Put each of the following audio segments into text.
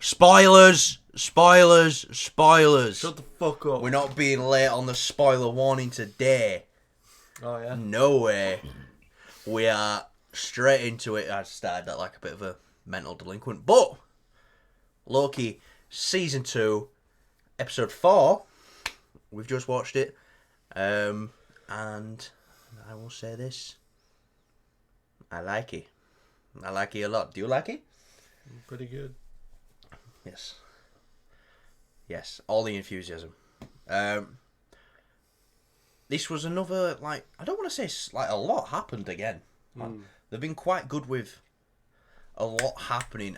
Spoilers! Spoilers! Spoilers! Shut the fuck up. We're not being late on the spoiler warning today. Oh, yeah? No way. We are straight into it. I started that like a bit of a mental delinquent. But, Loki, Season 2, Episode 4. We've just watched it. And I will say this. I like it. I like it a lot. Do you like it? Pretty good. Yes. Yes, all the enthusiasm. This was another, like, I don't want to say, like, a lot happened again. They've been quite good with a lot happening.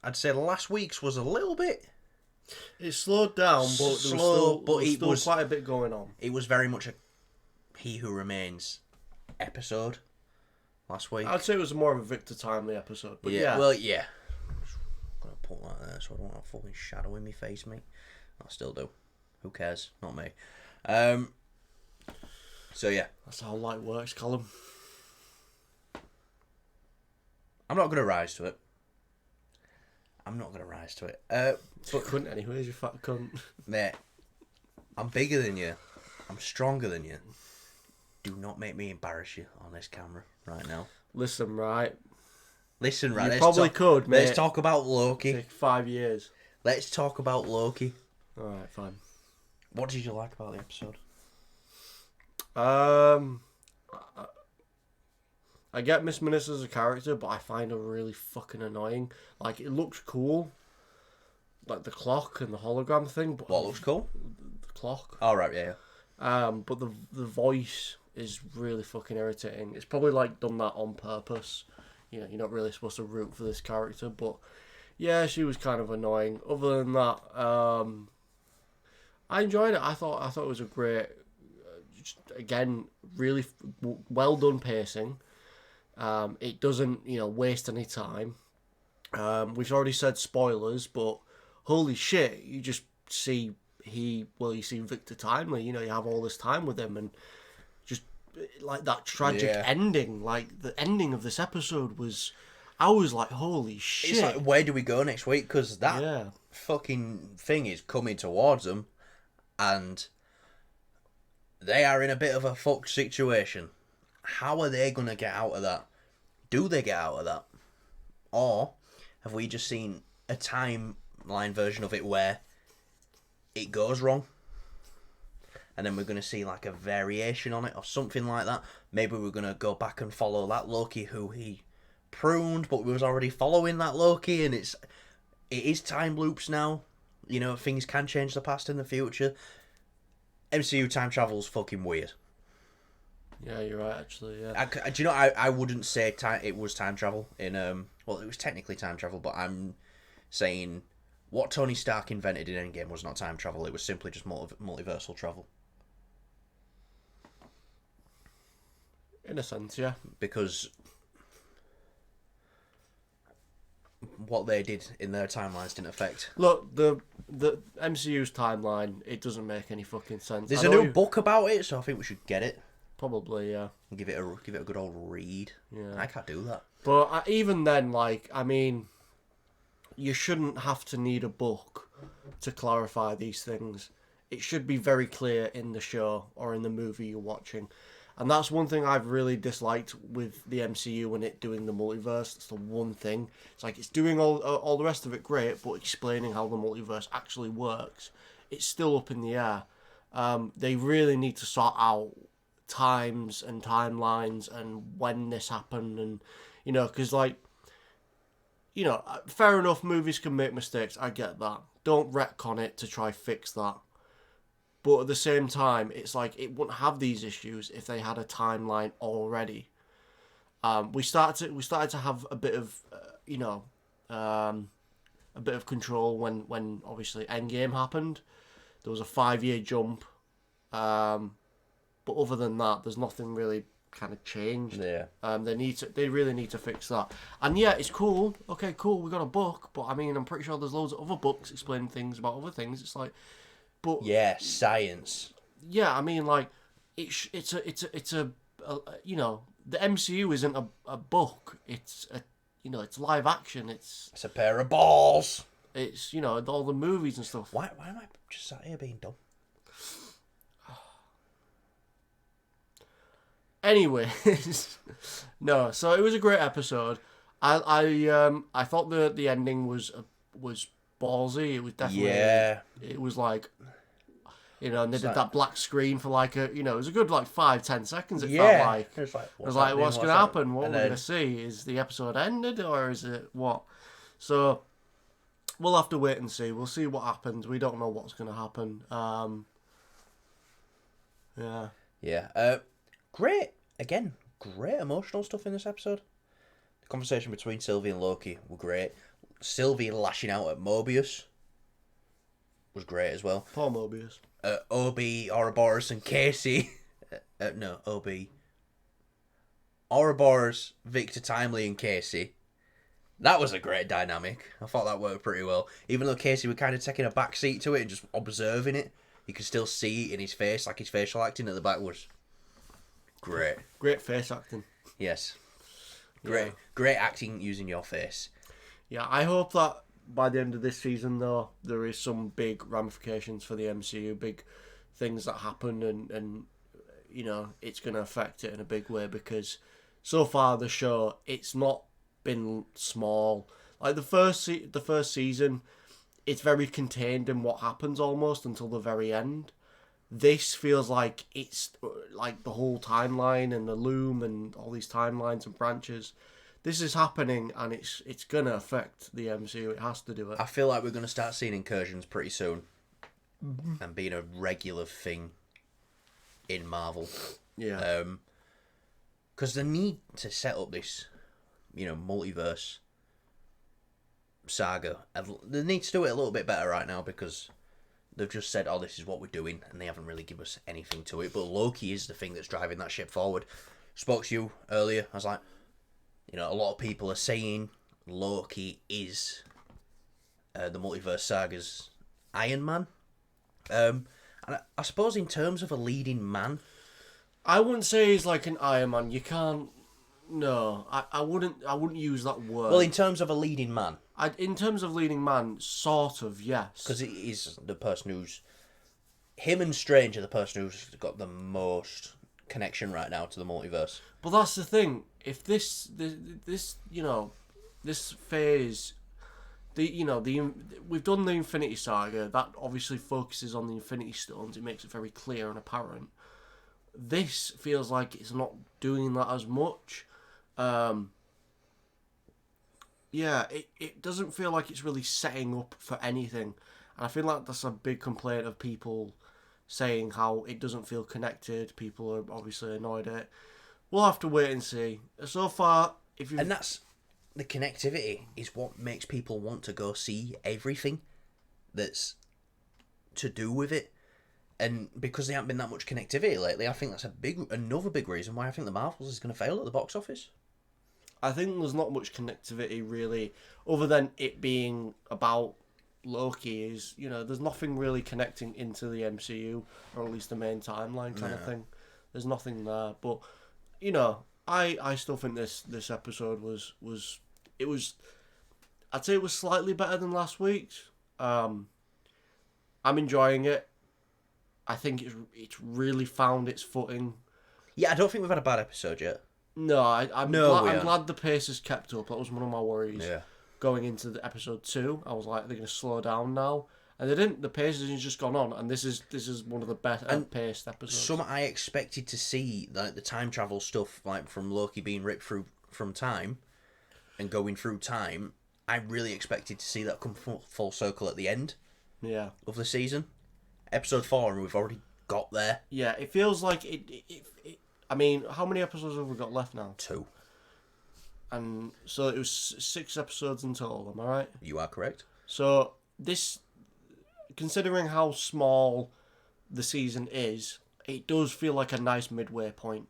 I'd say last week's was a little bit... It slowed down, but there was still quite a bit going on. It was very much a He Who Remains episode last week. I'd say it was more of a Victor Timely episode, but yeah. Well, yeah. I'm going to put that there so I don't have a fucking shadow in my face, mate. I still do. Who cares? Not me. So, yeah. That's how light works, Colin. I'm not going to rise to it. But, You couldn't anyways, you fat cunt. mate, I'm bigger than you. I'm stronger than you. Do not make me embarrass you on this camera right now. Listen, right. You probably could, mate. Let's talk about Loki. Take 5 years. Let's talk about Loki. Alright, fine. What did you like about the episode? I get Miss Minutes as a character, but I find her really fucking annoying. Like, it looks cool. Like, the clock and the hologram thing. But What looks cool? The clock. Oh, right, yeah. But the voice is really fucking irritating. It's probably, like, done that on purpose. You know, you're not really supposed to root for this character, but... Yeah, she was kind of annoying. Other than that, I enjoyed it. I thought it was a great... again, really well done pacing. It doesn't, waste any time. We've already said spoilers, but holy shit, you just see you see Victor Timely, you have all this time with him, and just like that tragic ending, like the ending of this episode I was like, holy shit. It's like, where do we go next week? Because that fucking thing is coming towards them, and they are in a bit of a fucked situation. How are they going to get out of that? Do they get out of that? Or have we just seen a timeline version of it where it goes wrong? And then we're going to see like a variation on it or something like that. Maybe we're going to go back and follow that Loki who he pruned, but we was already following that Loki, and it is time loops now. Things can change the past and the future. MCU time travel's fucking weird. Yeah, you're right, actually, yeah. Do you know, I wouldn't say it was time travel in, well, it was technically time travel, but I'm saying what Tony Stark invented in Endgame was not time travel, it was simply just multiversal travel. In a sense, yeah. Because what they did in their timelines didn't affect... Look, the MCU's timeline, it doesn't make any fucking sense. There's a new book about it, so I think we should get it. Probably, yeah. Give it a good old read. Yeah. I can't do that. But even then, you shouldn't have to need a book to clarify these things. It should be very clear in the show or in the movie you're watching. And that's one thing I've really disliked with the MCU and it doing the multiverse. That's the one thing. It's like it's doing all the rest of it great, but explaining how the multiverse actually works, it's still up in the air. They really need to sort out times and timelines and when this happened, and because fair enough, movies can make mistakes, I get that. Don't retcon it to try fix that, but at the same time, it's like it wouldn't have these issues if they had a timeline already. We started to have a bit of a bit of control when obviously Endgame happened. There was a 5-year jump. But other than that, there's nothing really kind of changed. Yeah. They really need to fix that. And yeah, it's cool. Okay, cool. We got a book, but I'm pretty sure there's loads of other books explaining things about other things. It's like, but yeah, science. Yeah, it's a the MCU isn't a book. It's it's live action. It's a pair of balls. It's, you know, all the movies and stuff. Why am I just sat here being dumb? Anyways, no. So it was a great episode. I thought the ending was ballsy. It was definitely It was like, you know, and they did that black screen for like it was a good like 5-10 seconds. It felt like it was like what's gonna happen? What we're gonna see? Is the episode ended or is it what? So we'll have to wait and see. We'll see what happens. We don't know what's gonna happen. Yeah. Great emotional stuff in this episode. The conversation between Sylvie and Loki were great. Sylvie lashing out at Mobius was great as well. Poor Mobius. Obi, Ouroboros and Casey. Obi. Ouroboros, Victor Timely and Casey. That was a great dynamic. I thought that worked pretty well. Even though Casey was kind of taking a back seat to it and just observing it, you could still see it in his face, like his facial acting at the back was great. Great face acting. Yes. Great acting using your face. Yeah, I hope that by the end of this season, though, there is some big ramifications for the MCU, big things that happen, and you know, it's going to affect it in a big way, because so far the show, it's not been small. Like the first season, it's very contained in what happens almost until the very end. This feels like it's like the whole timeline and the loom and all these timelines and branches. This is happening and it's going to affect the MCU. It has to do it. I feel like we're going to start seeing incursions pretty soon. And being a regular thing in Marvel. Yeah. Because the need to set up this, you know, multiverse saga, they need to do it a little bit better right now, because they've just said, oh, this is what we're doing, and they haven't really given us anything to it. But Loki is the thing that's driving that ship forward. Spoke to you earlier. I was like, you know, a lot of people are saying Loki is the multiverse saga's Iron Man. And I suppose in terms of a leading man, I wouldn't say he's like an Iron Man. You can't. No, I wouldn't use that word. well, in terms of a leading man, in terms of leading man, sort of, yes. because it is the person who's, him and Strange are the person who's got the most connection right now to the multiverse. But that's the thing. If this you know, this phase, we've done the Infinity Saga. That obviously focuses on the Infinity Stones. It makes it very clear and apparent. This feels like it's not doing that as much. It doesn't feel like it's really setting up for anything. And I feel like that's a big complaint of people saying how it doesn't feel connected. People are obviously annoyed at it. We'll have to wait and see. So far, And that's the connectivity is what makes people want to go see everything that's to do with it. And because there hasn't been that much connectivity lately, I think that's another big reason why I think the Marvels is going to fail at the box office. I think there's not much connectivity really, other than it being about Loki. Is, you know, there's nothing really connecting into the MCU, or at least the main timeline kind of thing. There's nothing there, but you know, I still think this episode was I'd say it was slightly better than last week's. I'm enjoying it. I think it's really found its footing. Yeah, I don't think we've had a bad episode yet. No, I'm glad the pace has kept up. That was one of my worries. Yeah. Going into the episode 2, I was like, they're going to slow down now, and they didn't. The pace has just gone on, and this is one of the best paced episodes. Some I expected to see, like the time travel stuff, like from Loki being ripped through from time and going through time. I really expected to see that come full circle at the end. Yeah. Of the season. Episode 4, and we've already got there. Yeah, it feels like it. I mean, how many episodes have we got left now? 2. And so it was 6 episodes in total, am I right? You are correct. So this, considering how small the season is, it does feel like a nice midway point.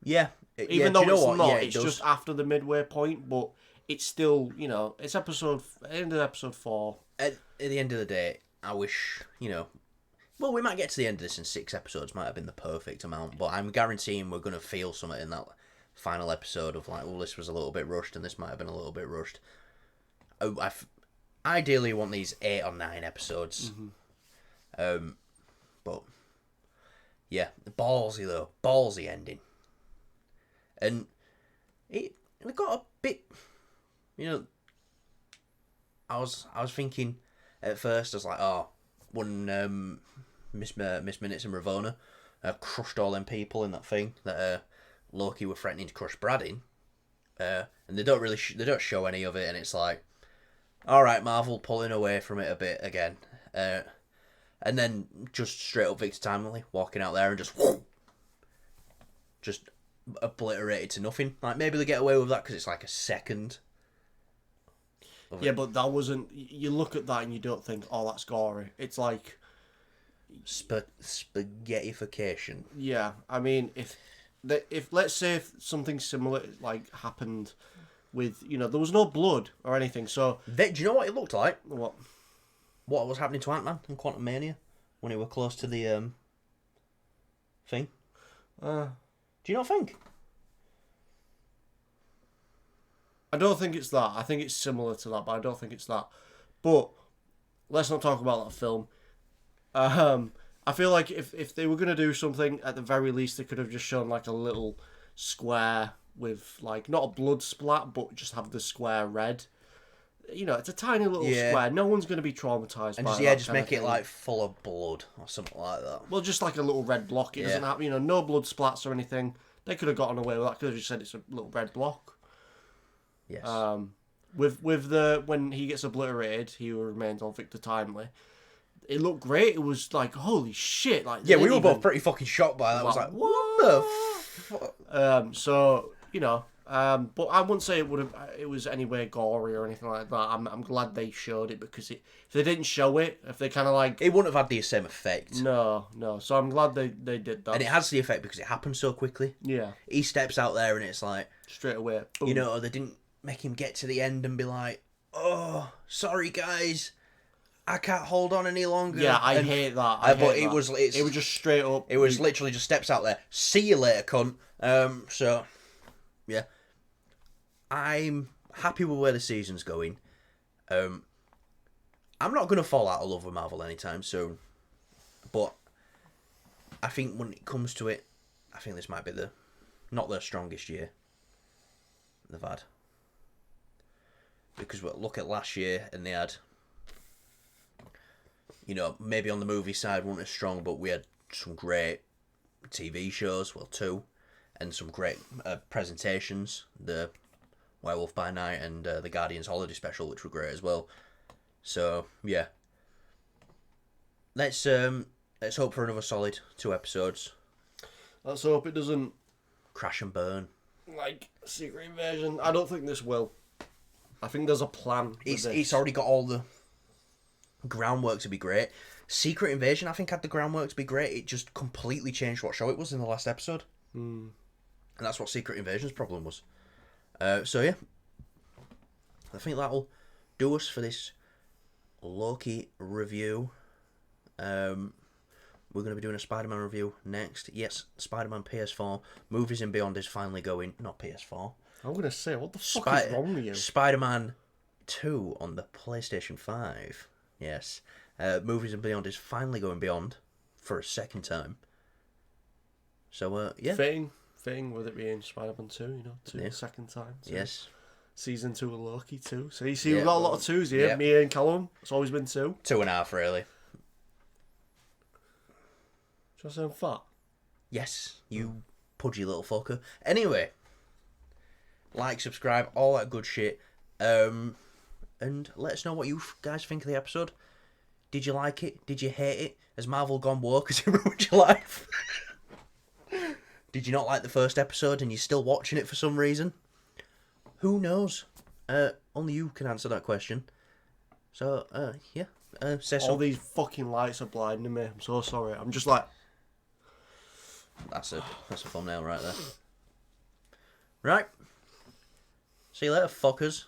Yeah. Even though it's not, it's just after the midway point, but it's still, you know, it's end of episode 4. At the end of the day, I wish, you know, well, we might get to the end of this in 6 episodes, might have been the perfect amount, but I'm guaranteeing we're going to feel something in that final episode of like, well, this was a little bit rushed and this might have been a little bit rushed. ideally you want these 8 or 9 episodes. But yeah, ballsy though, ballsy ending, and it got a bit, you know. I was thinking at first, I was like, oh, when Miss Minutes and Ravonna crushed all them people in that thing that Loki were threatening to crush Brad in, and they don't really they don't show any of it, and it's like, all right, Marvel pulling away from it a bit again, and then just straight up Victor Timely walking out there and just obliterated to nothing. Like maybe they get away with that because it's like a second. Yeah, but that wasn't. You look at that and you don't think, oh, that's gory. It's like spaghettification. Yeah, I mean, if let's say if something similar like happened with, you know, there was no blood or anything, so do you know what it looked like? What was happening to Ant-Man in Quantumania when he were close to the thing? Do you not think? I don't think it's that. I think it's similar to that, but I don't think it's that. But let's not talk about that film. I feel like if they were going to do something, at the very least, they could have just shown like a little square with like, not a blood splat, but just have the square red. You know, it's a tiny little square. No one's going to be traumatized and by just, that. Just make it like full of blood or something like that. Well, just like a little red block. It doesn't have, you know, no blood splats or anything. They could have gotten away with that. Could have just said it's a little red block. Yes. With the when he gets obliterated, he remains on Victor Timely. It looked great. It was like, holy shit! Like, yeah, we were both pretty fucking shocked by that. I was like, what the fuck? So you know, but I wouldn't say it was anywhere gory or anything like that. I'm glad they showed it, because if they didn't show it, if they kind of like, it wouldn't have had the same effect. No. So I'm glad they did that. And it has the effect because it happened so quickly. Yeah. He steps out there and it's like straight away. Boom. You know, they didn't make him get to the end and be like, oh, sorry guys, I can't hold on any longer. Yeah, I hate that. It was just straight up. It was literally just steps out there. See you later, cunt. So yeah, I'm happy with where the season's going. I'm not gonna fall out of love with Marvel anytime soon, but I think when it comes to it, I think this might be not their strongest year they've had. Because look at last year, and they had, you know, maybe on the movie side weren't as strong, but we had some great TV shows, well, 2, and some great presentations. The Werewolf by Night and the Guardians Holiday Special, which were great as well. So yeah, let's hope for another solid 2 episodes. Let's hope it doesn't crash and burn like Secret Invasion. I don't think this will. I think there's a plan. It's already got all the groundwork to be great. Secret Invasion, I think, had the groundwork to be great. It just completely changed what show it was in the last episode. And that's what Secret Invasion's problem was. So yeah, I think that'll do us for this Loki review. We're going to be doing a Spider-Man review next. Yes, Spider-Man PS4. Movies and Beyond is finally going. Not PS4. I'm going to say, what the fuck is wrong with you? Spider-Man 2 on the PlayStation 5. Yes. Movies and Beyond is finally going beyond for a second time. So, yeah. Fitting with it being Spider-Man 2, you know, second time. So. Yes. Season 2 of Loki 2. So you see, we've got a lot of 2s here. Yeah. Me and Callum, it's always been 2. 2.5, really. Do you want to say I'm fat? Yes, you pudgy little fucker. Anyway. Like, subscribe, all that good shit. And let us know what you guys think of the episode. Did you like it? Did you hate it? Has Marvel gone woke? Has it ruined your life? Did you not like the first episode and you're still watching it for some reason? Who knows? Only you can answer that question. So, yeah. Say all these fucking lights are blinding me. I'm so sorry. I'm just like... That's a thumbnail right there. Right. See you later, fuckers.